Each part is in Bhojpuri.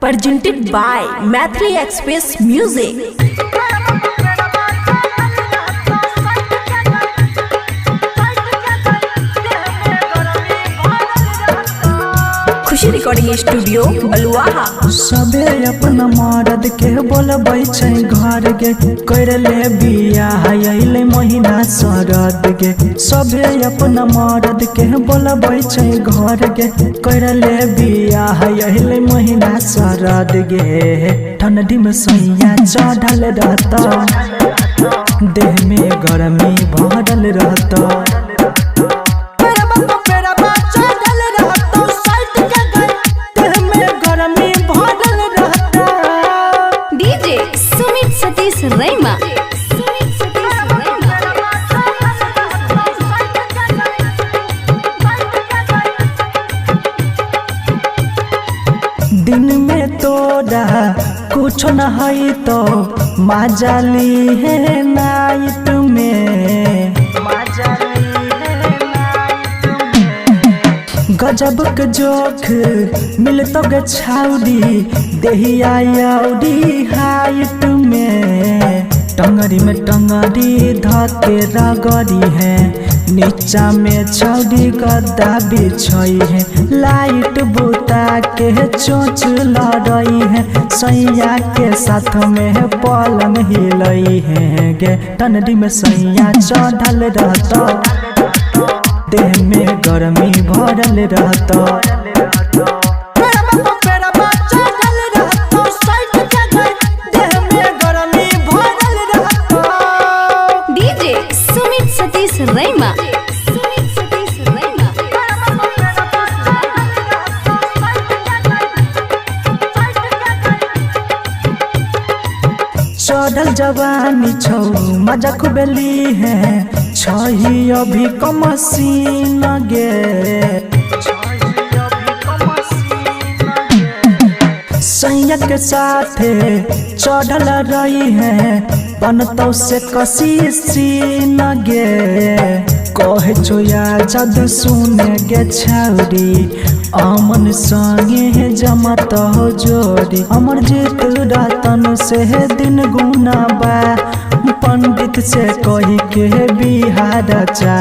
presented by Mathli Express Music. खुशी रिकॉर्डिंग स्टूडियो बलुआहा। सबे अपना मर्द के बोलबै छै घर गे कर ले बियाह अइले महीना शरद गे। सबे अपना मर्द के बोलबै छै घर गे कर ले बियाह अइले महीना शरद गे। ठंडी में सैया चढ़ल रहता, देह में गर्मी भरल रहता। रैमा दिन में तोड़ा कुछ न है तो माजाली है नाइट में। गजब के जोख मिलतो गे छाउडी देहिया याउडी हाइट में। टंगरी में टंगरी धके रगड़ी है, नीचा में छौड़ी गद्दा बिछई है। लाइट बुता के चोंच लड़ई है, सैया के साथ में पलंग हिलई है गे। ठंडी में सैया चढ़ल रहता, देह में गर्मी भरल रहता। डीजे सुमित सतीश रैमा चढ़ल जवानी छौ मजा खुबेली है, छही अभी कमसीन गे। सैया के साथे चढ़ल रही है, बनतो से कसी सीन गे। कहे छोया जद सुने गे छौरी, अमन संगे जमत हो जोड़ी। अमर जीत रतन से दिन गुना बा, पंडित से कही के बिहार चा।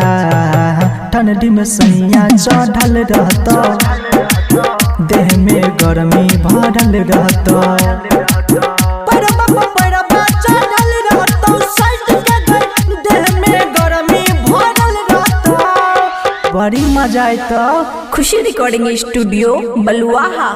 ठंडी में सैया चढ़ल रहता, देह में गर्मी भरल रहता। बड़ी मजा आई तो। खुशी रिकॉर्डिंग स्टूडियो बलुआहा।